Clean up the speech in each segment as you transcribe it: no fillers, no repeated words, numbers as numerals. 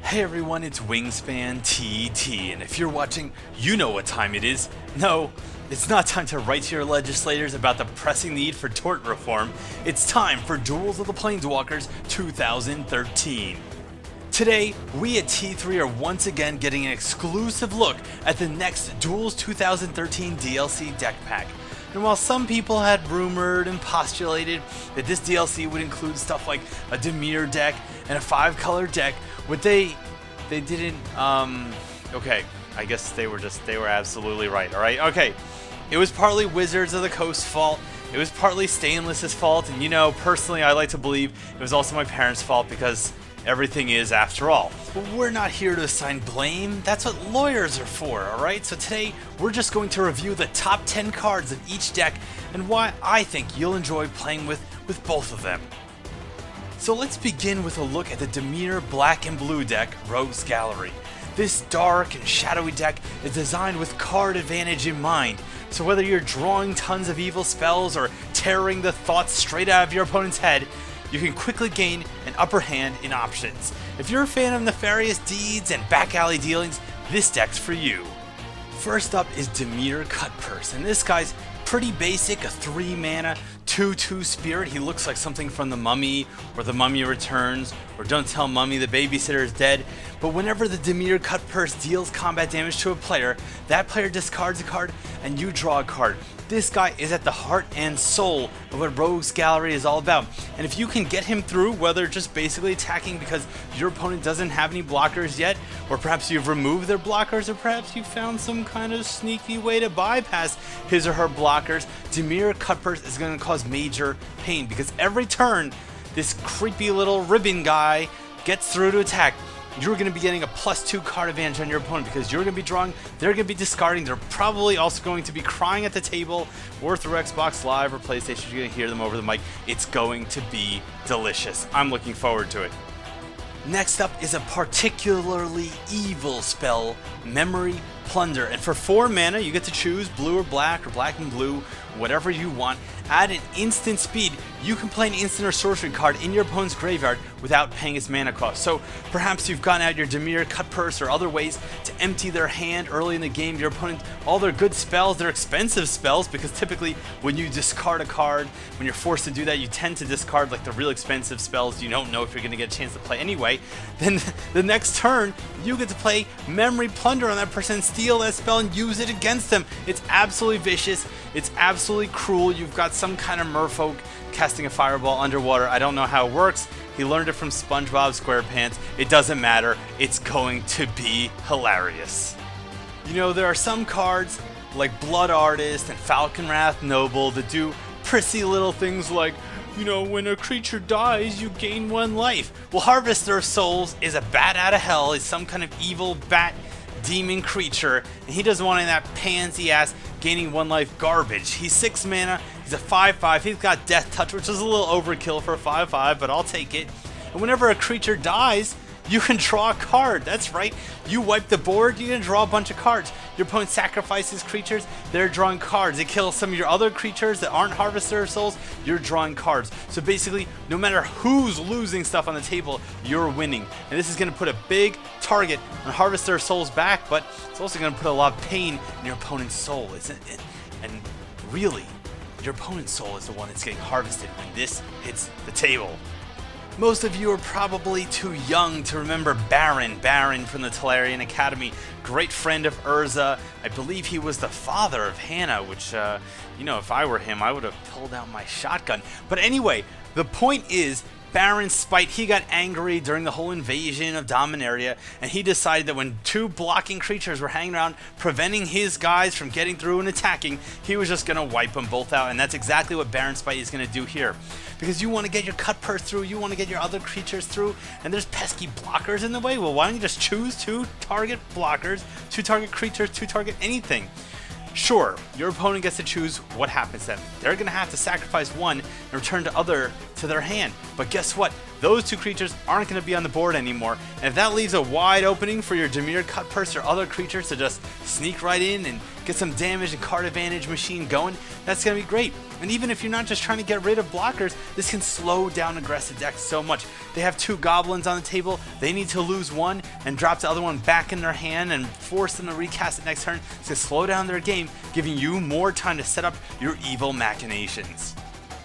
Hey everyone, it's Wingspan TT, and if you're watching, you know what time it is. No, it's not time to write to your legislators about the pressing need for tort reform. It's time for Duels of the Planeswalkers 2013. Today, we at T3 are once again getting an exclusive look at the next Duels 2013 DLC deck pack. And while some people had rumored and postulated that this DLC would include stuff like a Dimir deck and a 5-color deck, what they didn't, okay, I guess they were absolutely right, alright? Okay, it was partly Wizards of the Coast's fault, it was partly Stainless's fault, and you know, personally I like to believe it was also my parents' fault because everything is, after all. But we're not here to assign blame, that's what lawyers are for, alright? So today, we're just going to review the top 10 cards of each deck and why I think you'll enjoy playing with both of them. So let's begin with a look at the Dimir Black and Blue deck, Rogue's Gallery. This dark and shadowy deck is designed with card advantage in mind, so whether you're drawing tons of evil spells or tearing the thoughts straight out of your opponent's head, you can quickly gain an upper hand in options. If you're a fan of nefarious deeds and back alley dealings, this deck's for you. First up is Dimir Cutpurse, and this guy's pretty basic, a 3-mana, 2/2 spirit. He looks like something from The Mummy, or The Mummy Returns, or Don't Tell Mummy the Babysitter is Dead. But whenever the Dimir Cutpurse deals combat damage to a player, that player discards a card and you draw a card. This guy is at the heart and soul of what Rogue's Gallery is all about. And if you can get him through, whether just basically attacking because your opponent doesn't have any blockers yet, or perhaps you've removed their blockers, or perhaps you found some kind of sneaky way to bypass his or her blockers, Dimir Cutpurse is going to cause major pain because every turn this creepy little ribbon guy gets through to attack, you're going to be getting a +2 card advantage on your opponent because you're going to be drawing, they're going to be discarding, they're probably also going to be crying at the table or through Xbox Live or PlayStation. You're going to hear them over the mic. It's going to be delicious. I'm looking forward to it. Next up is a particularly evil spell, Memory Plunder, and for 4 mana you get to choose blue or black and blue, whatever you want. At an instant speed, you can play an instant or sorcery card in your opponent's graveyard without paying its mana cost. So perhaps you've gotten out your Dimir Cutpurse or other ways to empty their hand early in the game. Your opponent, all their good spells, they're expensive spells because typically when you discard a card, when you're forced to do that, you tend to discard like the real expensive spells you don't know if you're going to get a chance to play anyway. Then the next turn, you get to play Memory Plunder on that person, steal that spell and use it against them. It's absolutely vicious. It's absolutely cruel. You've got some kind of merfolk casting a fireball underwater. I don't know how it works. He learned it from SpongeBob SquarePants. It doesn't matter. It's going to be hilarious. You know, there are some cards like Blood Artist and Falcon Wrath Noble that do prissy little things like, you know, when a creature dies, you gain 1 life. Well, Harvester of Souls is a bat out of hell. He's some kind of evil bat demon creature, and he doesn't want any of that pansy ass gaining 1 life garbage. He's 6 mana, he's a 5/5, he's got Death Touch, which is a little overkill for a 5/5, but I'll take it. And whenever a creature dies, you can draw a card. That's right, you wipe the board, you're gonna draw a bunch of cards. Your opponent sacrifices creatures, they're drawing cards. They kill some of your other creatures that aren't Harvester of Souls, you're drawing cards. So basically, no matter who's losing stuff on the table, you're winning. And this is gonna put a big target on Harvester of Souls' back, but it's also gonna put a lot of pain in your opponent's soul, isn't it? And really, your opponent's soul is the one that's getting harvested when this hits the table. Most of you are probably too young to remember Baron from the Tolarian Academy. Great friend of Urza. I believe he was the father of Hannah, which, you know, if I were him, I would have pulled out my shotgun. But anyway, the point is, Baron's spite, he got angry during the whole invasion of Dominaria, and he decided that when 2 blocking creatures were hanging around, preventing his guys from getting through and attacking, he was just going to wipe them both out, and that's exactly what Baron's spite is going to do here. Because you want to get your Cutpurse through, you want to get your other creatures through, and there's pesky blockers in the way. Well, why don't you just choose 2 target blockers, 2 target creatures, 2 target anything? Sure, your opponent gets to choose what happens then. They're going to have to sacrifice 1 and return the other to their hand. But guess what? Those 2 creatures aren't going to be on the board anymore. And if that leaves a wide opening for your Dimir Cutpurse or other creatures to just sneak right in and get some damage and card advantage machine going, that's going to be great. And even if you're not just trying to get rid of blockers, this can slow down aggressive decks so much. They have 2 goblins on the table, they need to lose one and drop the other one back in their hand and force them to recast it next turn to slow down their game, giving you more time to set up your evil machinations.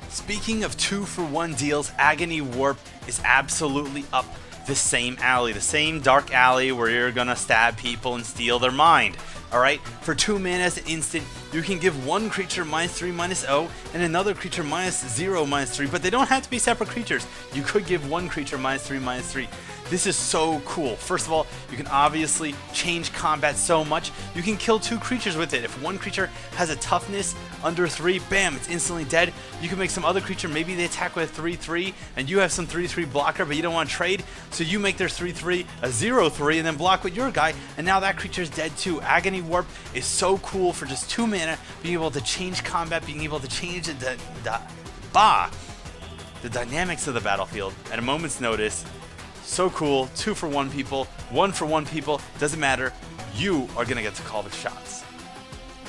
Speaking of 2-for-1 deals, Agony Warp is absolutely up the same alley, the same dark alley where you're gonna stab people and steal their mind. Alright, for 2 mana as an instant, you can give one creature -3/-0 and another creature -0/-3, but they don't have to be separate creatures. You could give one creature -3/-3. This is so cool. First of all, you can obviously change combat so much. You can kill 2 creatures with it. If one creature has a toughness under 3, bam, it's instantly dead. You can make some other creature, maybe they attack with a 3/3, and you have some 3/3 blocker, but you don't want to trade, so you make their 3/3 a 0/3 and then block with your guy, and now that creature's dead too. Agony Warp is so cool for just 2 mana, being able to change combat, being able to change the dynamics of the battlefield at a moment's notice. So cool. 2-for-1 people, 1-for-1 people, doesn't matter. You are going to get to call the shots.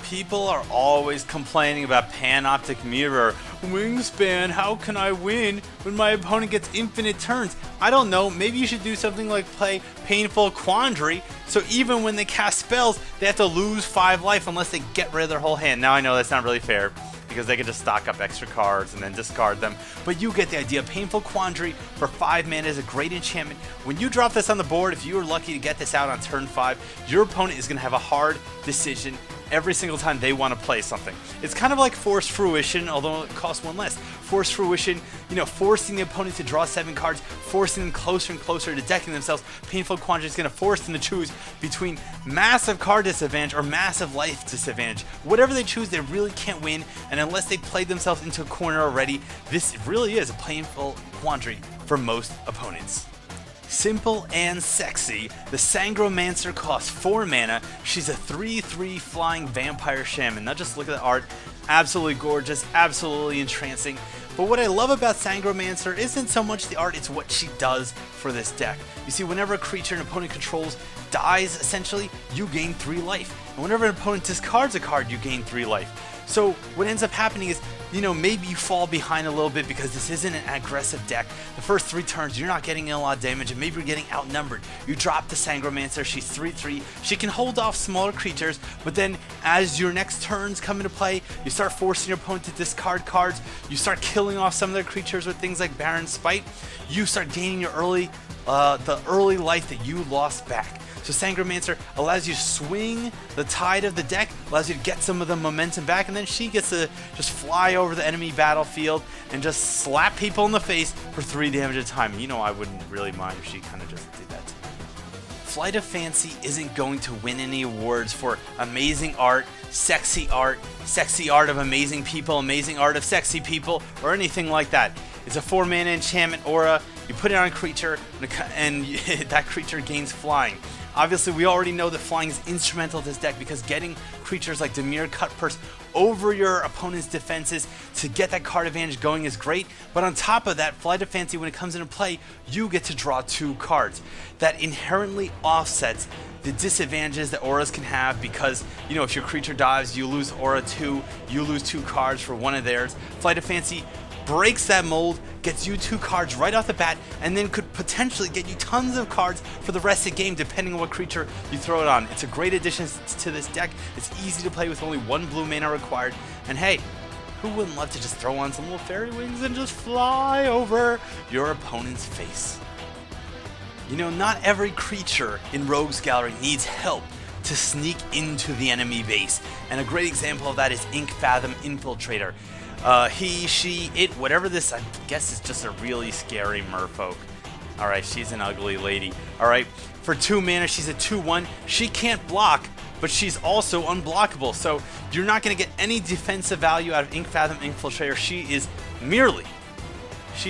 People are always complaining about Panoptic Mirror. Wingspan, how can I win when my opponent gets infinite turns? I don't know, maybe you should do something like play Painful Quandary, so even when they cast spells, they have to lose 5 life unless they get rid of their whole hand. Now I know that's not really fair, because they can just stock up extra cards and then discard them. But you get the idea. Painful Quandary for 5 mana is a great enchantment. When you drop this on the board, if you are lucky to get this out on turn 5, your opponent is going to have a hard decision every single time they want to play something. It's kind of like Forced Fruition, although it costs 1 less. Forced Fruition, forcing the opponent to draw 7 cards, forcing them closer and closer to decking themselves. Painful Quandary is going to force them to choose between massive card disadvantage or massive life disadvantage. Whatever they choose, they really can't win, and unless they played themselves into a corner already, this really is a Painful Quandary for most opponents. Simple and sexy, the Sangromancer costs 4 mana. She's a 3/3 flying vampire shaman. Now just look at the art, absolutely gorgeous, absolutely entrancing. But what I love about Sangromancer isn't so much the art, it's what she does for this deck. You see, whenever a creature an opponent controls dies, essentially, you gain 3 life. And whenever an opponent discards a card, you gain 3 life. So what ends up happening is, maybe you fall behind a little bit because this isn't an aggressive deck. The first 3 turns, you're not getting a lot of damage, and maybe you're getting outnumbered. You drop the Sangromancer, she's 3/3. She can hold off smaller creatures, but then as your next turns come into play, you start forcing your opponent to discard cards. You start killing off some of their creatures with things like Baron Spite. You start gaining your the early life that you lost back. So Sangromancer allows you to swing the tide of the deck, allows you to get some of the momentum back, and then she gets to just fly over the enemy battlefield and just slap people in the face for 3 damage at a time. I wouldn't really mind if she kind of just did that to me. Flight of Fancy isn't going to win any awards for amazing art of amazing people, amazing art of sexy people, or anything like that. It's a 4 mana enchantment aura. You put it on a creature, and that creature gains flying. Obviously, we already know that flying is instrumental to this deck because getting creatures like Dimir Cutpurse over your opponent's defenses to get that card advantage going is great. But on top of that, Flight of Fancy, when it comes into play, you get to draw 2 cards. That inherently offsets the disadvantages that auras can have because, if your creature dies, you lose aura 2, you lose 2 cards for one of theirs. Flight of Fancy breaks that mold, gets you 2 cards right off the bat, and then could potentially get you tons of cards for the rest of the game depending on what creature you throw it on. It's a great addition to this deck. It's easy to play with only 1 blue mana required, and hey, who wouldn't love to just throw on some little fairy wings and just fly over your opponent's face? Not every creature in Rogue's Gallery needs help to sneak into the enemy base, and a great example of that is Inkfathom Infiltrator. He, she, it, whatever this, I guess it's just a really scary merfolk. Alright, she's an ugly lady. Alright, for 2 mana, she's a 2/1. She can't block, but she's also unblockable. So you're not going to get any defensive value out of Inkfathom Infiltrator. She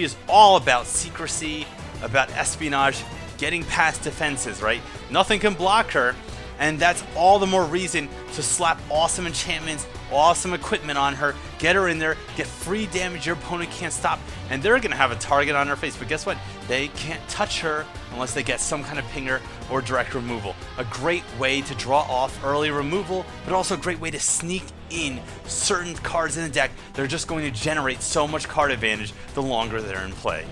is all about secrecy, about espionage, getting past defenses, right? Nothing can block her, and that's all the more reason to slap awesome enchantments, awesome equipment on her, get her in there, get free damage your opponent can't stop, and they're going to have a target on her face. But guess what? They can't touch her unless they get some kind of pinger or direct removal. A great way to draw off early removal, but also a great way to sneak in certain cards in the deck that are just going to generate so much card advantage the longer they're in play.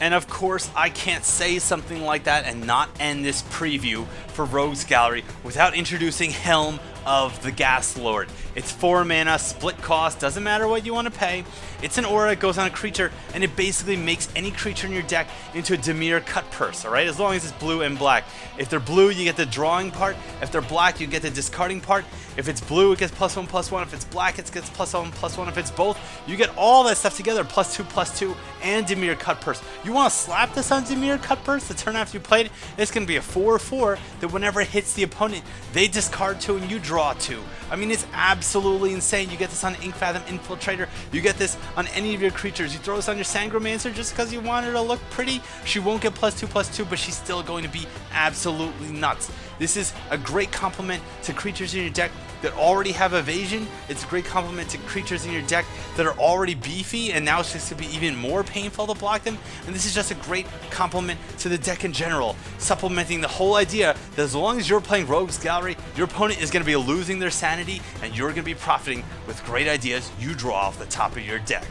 And of course, I can't say something like that and not end this preview for Rogue's Gallery without introducing Helm of the Gas Lord. It's 4 mana, split cost, doesn't matter what you want to pay. It's an aura, it goes on a creature, and it basically makes any creature in your deck into a Dimir cut purse, alright? As long as it's blue and black. If they're blue, you get the drawing part. If they're black, you get the discarding part. If it's blue, it gets +1/+1. If it's black, it gets +1/+1. If it's both, you get all that stuff together, +2/+2, and Dimir cut purse. You want to slap this on Dimir cut purse the turn after you played it? It's going to be a 4/4 that whenever it hits the opponent, they discard 2 and you draw 2. I mean, it's absolutely insane. You get this on Inkfathom Infiltrator. You get this on any of your creatures. You throw this on your Sangromancer just because you want her to look pretty. She won't get +2/+2, but she's still going to be absolutely nuts. This is a great complement to creatures in your deck that already have evasion. It's a great complement to creatures in your deck that are already beefy, and now it's just going to be even more painful to block them. And this is just a great complement to the deck in general, supplementing the whole idea that as long as you're playing Rogue's Gallery, your opponent is going to be losing their sanity, and you're going to be profiting with great ideas you draw off the top of your deck.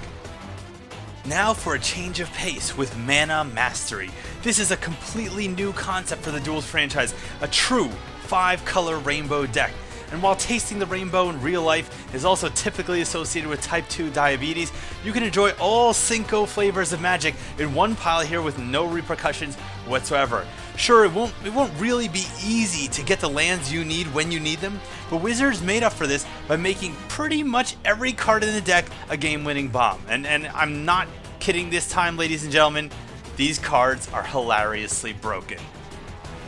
Now for a change of pace with Mana Mastery. This is a completely new concept for the Duels franchise, a true 5-color rainbow deck. And while tasting the rainbow in real life is also typically associated with type 2 diabetes, you can enjoy all 5 flavors of Magic in one pile here with no repercussions whatsoever. Sure, it won't really be easy to get the lands you need when you need them, but Wizards made up for this by making pretty much every card in the deck a game-winning bomb. And I'm not kidding this time, ladies and gentlemen. These cards are hilariously broken.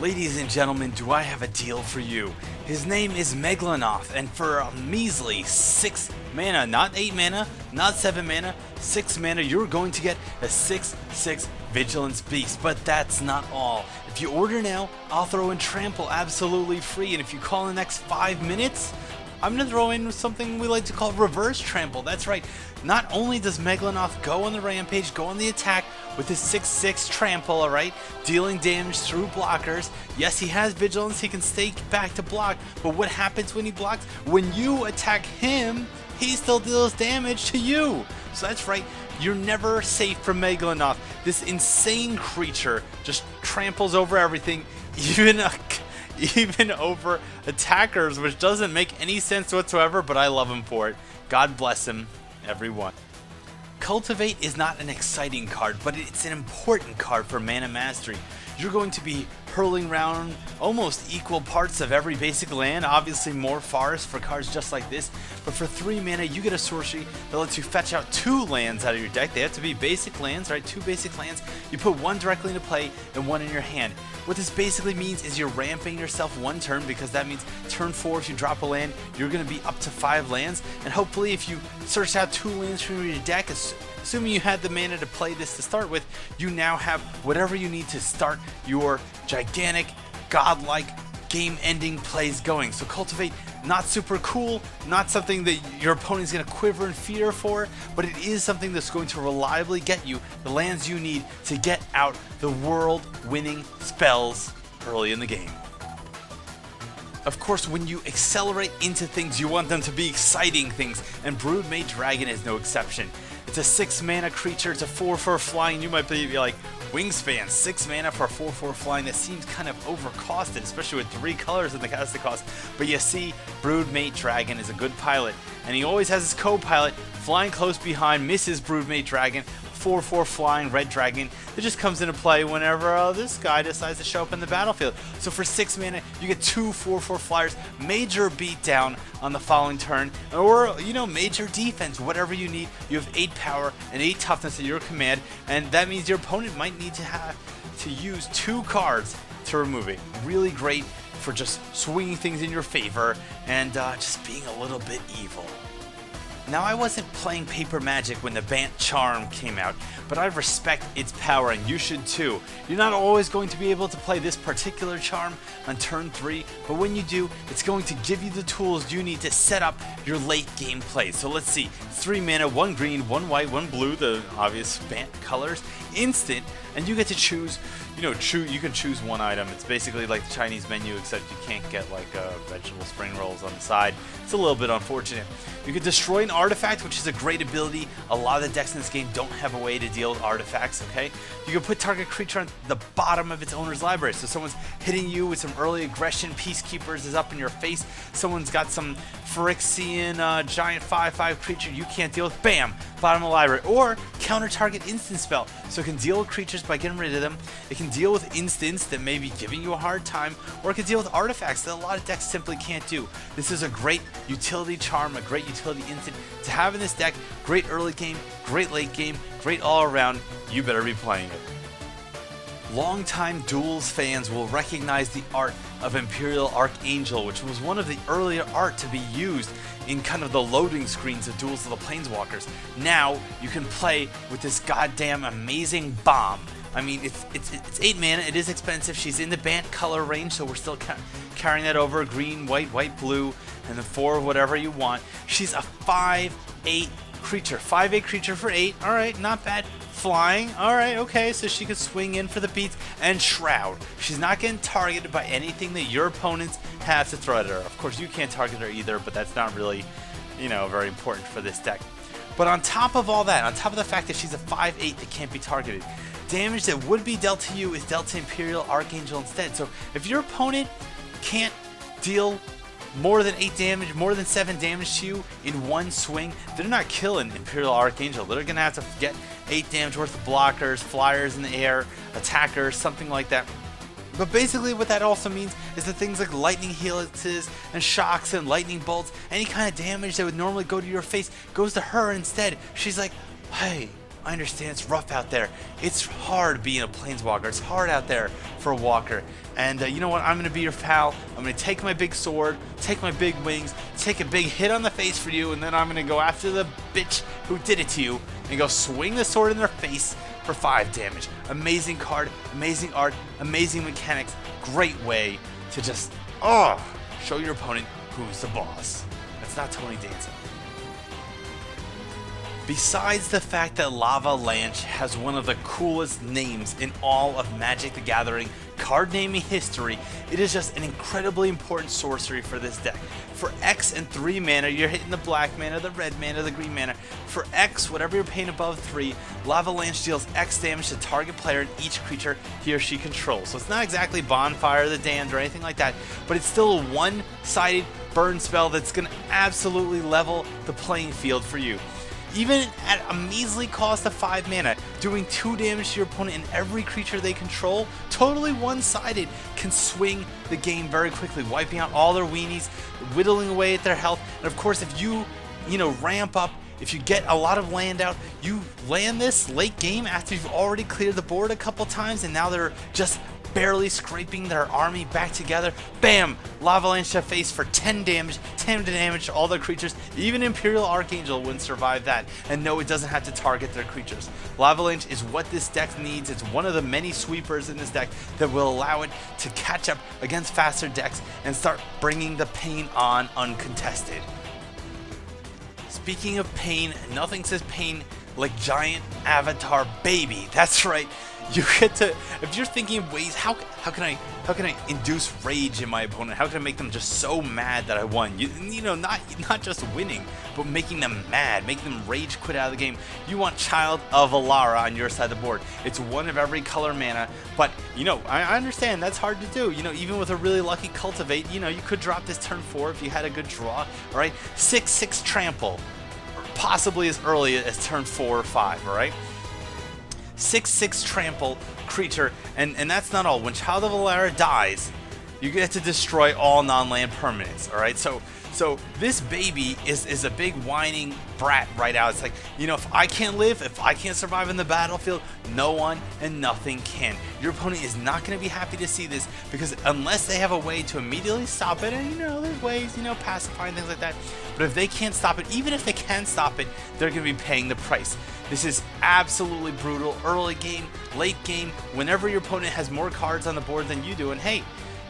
Ladies and gentlemen, do I have a deal for you? His name is Megalanoth, and for a measly 6 mana, not 8 mana, not 7 mana, 6 mana, you're going to get a 6/6 Vigilance Beast. But that's not all. If you order now, I'll throw in Trample absolutely free, and if you call in the next 5 minutes, I'm going to throw in something we like to call Reverse Trample. That's right. Not only does Megalanoth go on the rampage, go on the attack with his 6/6 Trample, alright, dealing damage through blockers. Yes, he has Vigilance, he can stay back to block, but what happens when he blocks? When you attack him, he still deals damage to you. So that's right, you're never safe from Megalanoth. This insane creature just tramples over everything, even over attackers, which doesn't make any sense whatsoever, but I love him for it. God bless him, everyone. Cultivate is not an exciting card, but it's an important card for Mana Mastery. You're going to be hurling around almost equal parts of every basic land, obviously more forest for cards just like this, but for 3 mana you get a sorcery that lets you fetch out 2 lands out of your deck. They have to be basic lands, right? 2 basic lands. You put 1 directly into play and 1 in your hand. What this basically means is you're ramping yourself 1 turn, because that means turn 4 if you drop a land, you're going to be up to 5 lands, and hopefully if you search out 2 lands from your deck, assuming you had the mana to play this to start with, you now have whatever you need to start your gigantic, godlike, game-ending plays going. So Cultivate, not super cool, not something that your opponent's going to quiver in fear for, but it is something that's going to reliably get you the lands you need to get out the world-winning spells early in the game. Of course, when you accelerate into things, you want them to be exciting things, and Broodmate Dragon is no exception. It's a 6 mana creature, it's a 4/4 flying. You might be like, Wingspan, 6 mana for a 4/4 flying. That seems kind of overcosted, especially with 3 colors in the casting cost. But you see, Broodmate Dragon is a good pilot, and he always has his co-pilot flying close behind, misses Broodmate Dragon, 4/4 flying red dragon that just comes into play whenever this guy decides to show up in the battlefield. So for 6 mana, you get 2 4/4 flyers, major beatdown on the following turn, or major defense, whatever you need. You have 8 power and 8 toughness at your command, and that means your opponent might need to have to use 2 cards to remove it. Really great for just swinging things in your favor and just being a little bit evil. Now, I wasn't playing Paper Magic when the Bant Charm came out, but I respect its power, and you should too. You're not always going to be able to play this particular charm on turn 3, but when you do, it's going to give you the tools you need to set up your late game play. So let's see, 3 mana, 1 green, 1 white, 1 blue, the obvious Fant colors, instant, and you get to choose, you can choose one item. It's basically like the Chinese menu, except you can't get like vegetable spring rolls on the side. It's a little bit unfortunate. You can destroy an artifact, which is a great ability. A lot of the decks in this game don't have a way to deal with artifacts, okay? You can put target creature on the bottom of its owner's library. So someone's hitting you with some early aggression, Peacekeepers is up in your face, someone's got some Phyrexian giant 5/5 creature you can't deal with, bam, bottom of the library. Or counter target instant spell, so it can deal with creatures by getting rid of them. It can deal with instants that may be giving you a hard time, or it can deal with artifacts that a lot of decks simply can't do. This is a great utility charm, a great utility instant to have in this deck. Great early game, great late game, great all around. You better be playing it. Longtime Duels fans will recognize the art of Imperial Archangel, which was one of the earlier art to be used in kind of the loading screens of Duels of the Planeswalkers. Now you can play with this goddamn amazing bomb. I mean, it's 8 mana, it is expensive, she's in the Bant color range, so we're still carrying that over, green, white, white, blue, and then 4 of whatever you want. She's a 5/8 creature, 5/8 creature for 8, alright, not bad. Flying, alright, okay, so she could swing in for the beats, and Shroud. She's not getting targeted by anything that your opponents have to throw at her. Of course, you can't target her either, but that's not really, very important for this deck. But on top of all that, on top of the fact that she's a 5/8 that can't be targeted, damage that would be dealt to you is dealt to Imperial Archangel instead. So if your opponent can't deal more than 8 damage, more than 7 damage to you in one swing, they're not killing Imperial Archangel. They're going to have to get 8 damage worth of blockers, flyers in the air, attackers, something like that. But basically what that also means is that things like lightning helices and shocks and lightning bolts, any kind of damage that would normally go to your face, goes to her instead. She's like, hey, I understand it's rough out there. It's hard being a Planeswalker. It's hard out there for a walker. And you know what? I'm going to be your pal. I'm going to take my big sword, take my big wings, take a big hit on the face for you, and then I'm going to go after the bitch who did it to you and go swing the sword in their face for 5 damage. Amazing card, amazing art, amazing mechanics. Great way to just, show your opponent who's the boss. That's not Tony Danza. Besides the fact that Lava Lanche has one of the coolest names in all of Magic the Gathering card naming history, it is just an incredibly important sorcery for this deck. For X and 3 mana, you're hitting the black mana, the red mana, the green mana. For X, whatever you're paying above 3, Lava Lanche deals X damage to target player and each creature he or she controls. So it's not exactly Bonfire of the Damned or anything like that, but it's still a one-sided burn spell that's going to absolutely level the playing field for you. Even at a measly cost of 5 mana, doing 2 damage to your opponent and every creature they control, totally one-sided, can swing the game very quickly, wiping out all their weenies, whittling away at their health. And of course, if you ramp up, if you get a lot of land out, you land this late game after you've already cleared the board a couple times and now they're just barely scraping their army back together. Bam! Lava Lanche to face for 10 damage to all their creatures. Even Imperial Archangel wouldn't survive that. And no, it doesn't have to target their creatures. Lava Lanche is what this deck needs. It's one of the many sweepers in this deck that will allow it to catch up against faster decks and start bringing the pain on uncontested. Speaking of pain, nothing says pain like Giant Avatar Baby. That's right. You get to, if you're thinking of ways, how can I induce rage in my opponent? How can I make them just so mad that I won? Not just winning, but making them mad, making them rage quit out of the game. You want Child of Alara on your side of the board. It's one of every color mana, but I understand that's hard to do. Even with a really lucky Cultivate, you could drop this turn 4 if you had a good draw. All right, 6/6 Trample, or possibly as early as turn 4 or 5. All right. 6/6 trample creature, and that's not all. When Child of Alara dies, you get to destroy all non-land permanents. All right, so this baby is a big whining brat right out. It's like, if I can't live, if I can't survive in the battlefield, no one and nothing can. Your opponent is not going to be happy to see this, because unless they have a way to immediately stop it, and there's ways, pacifying things like that, but if they can't stop it, even if they can stop it, they're going to be paying the price. This is absolutely brutal. Early game, late game, whenever your opponent has more cards on the board than you do, and hey,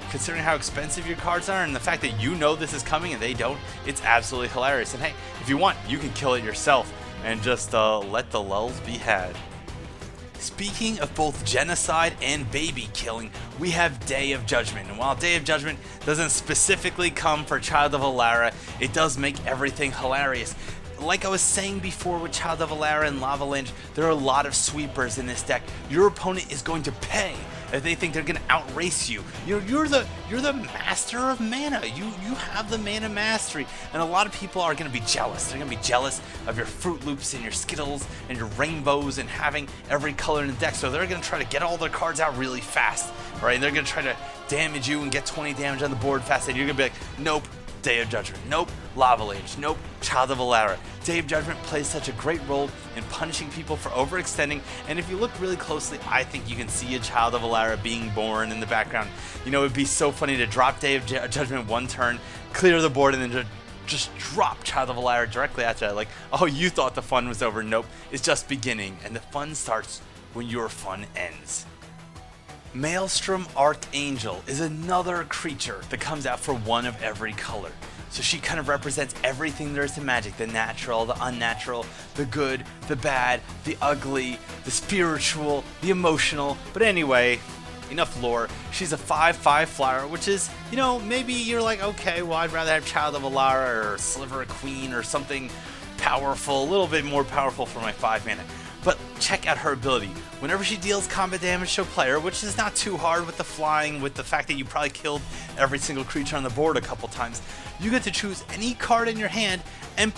considering how expensive your cards are and the fact that you know this is coming and they don't, it's absolutely hilarious. And hey, if you want, you can kill it yourself and just let the lulls be had. Speaking of both genocide and baby killing, we have Day of Judgment. And while Day of Judgment doesn't specifically come for Child of Alara, it does make everything hilarious. Like I was saying before with Child of Alara and Lavalanche, there are a lot of sweepers in this deck. Your opponent is going to pay if they think they're going to outrace you. You're the master of mana. You have the mana mastery, and a lot of people are going to be jealous. They're going to be jealous of your Fruit Loops and your Skittles and your Rainbows and having every color in the deck. So they're going to try to get all their cards out really fast, right? And they're going to try to damage you and get 20 damage on the board fast, and you're going to be like, nope. Day of Judgment, nope. Lavalanche, nope. Child of Alara. Day of Judgment plays such a great role in punishing people for overextending, and if you look really closely, I think you can see a Child of Alara being born in the background. You know, it'd be so funny to drop Day of Judgment one turn, clear the board, and then just drop Child of Alara directly after that. Like, oh, you thought the fun was over. Nope, it's just beginning, and the fun starts when your fun ends. Maelstrom Archangel is another creature that comes out for one of every color. So she kind of represents everything there is to Magic: the natural, the unnatural, the good, the bad, the ugly, the spiritual, the emotional. But anyway, enough lore. She's a 5/5 flyer, which is, you know, maybe you're like, okay, well, I'd rather have Child of Alara or Sliver of Queen or something powerful, a little bit more powerful for my 5 mana. But check out her ability. Whenever she deals combat damage to a player, which is not too hard with the flying, with the fact that you probably killed every single creature on the board a couple times, you get to choose any card in your hand and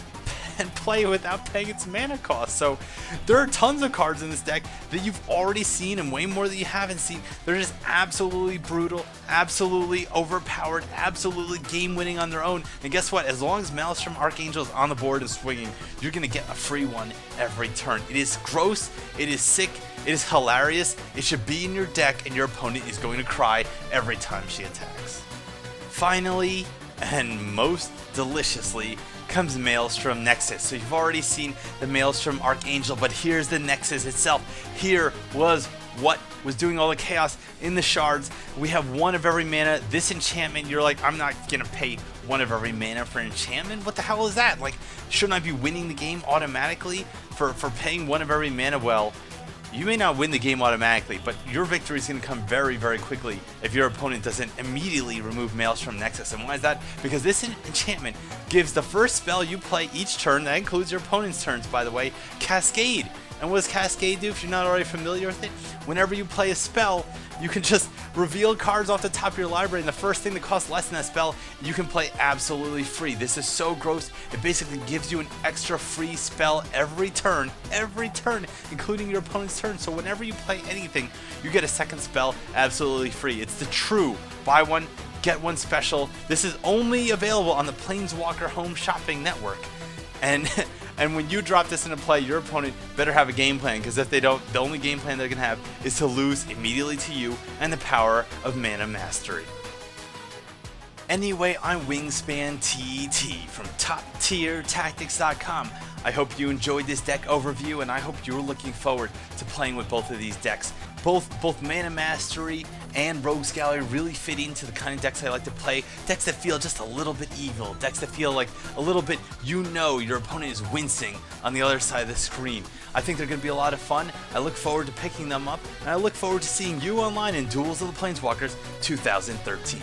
play without paying its mana cost. So there are tons of cards in this deck that you've already seen and way more that you haven't seen. They're just absolutely brutal, absolutely overpowered, absolutely game winning on their own. And guess what? As long as Maelstrom Archangel is on the board and swinging, you're going to get a free one every turn. It is gross, it is sick, it is hilarious. It should be in your deck, and your opponent is going to cry every time she attacks. Finally, and most deliciously, comes Maelstrom Nexus. So you've already seen the Maelstrom Archangel, but here's the Nexus itself. Here was what was doing all the chaos in the shards. We have one of every mana. This enchantment, you're like, I'm not gonna pay one of every mana for enchantment. What the hell is that? Like, shouldn't I be winning the game automatically for paying one of every mana? Well, you may not win the game automatically, but your victory is going to come very, very quickly if your opponent doesn't immediately remove Maelstrom Nexus. And why is that? Because this enchantment gives the first spell you play each turn, that includes your opponent's turns, by the way, Cascade. And what does Cascade do if you're not already familiar with it? Whenever you play a spell, you can just reveal cards off the top of your library, and the first thing that costs less than that spell, you can play absolutely free. This is so gross, it basically gives you an extra free spell every turn, including your opponent's turn. So whenever you play anything, you get a second spell absolutely free. It's the true buy one, get one special. This is only available on the Planeswalker Home Shopping Network. And when you drop this into play, your opponent better have a game plan, because if they don't, the only game plan they're going to have is to lose immediately to you and the power of Mana Mastery. Anyway, I'm Wingspan TT from TopTierTactics.com. I hope you enjoyed this deck overview, and I hope you're looking forward to playing with both of these decks. Both Mana Mastery and Rogues Gallery really fit into the kind of decks I like to play. Decks that feel just a little bit evil. Decks that feel like a little bit, you know, your opponent is wincing on the other side of the screen. I think they're going to be a lot of fun. I look forward to picking them up, and I look forward to seeing you online in Duels of the Planeswalkers 2013.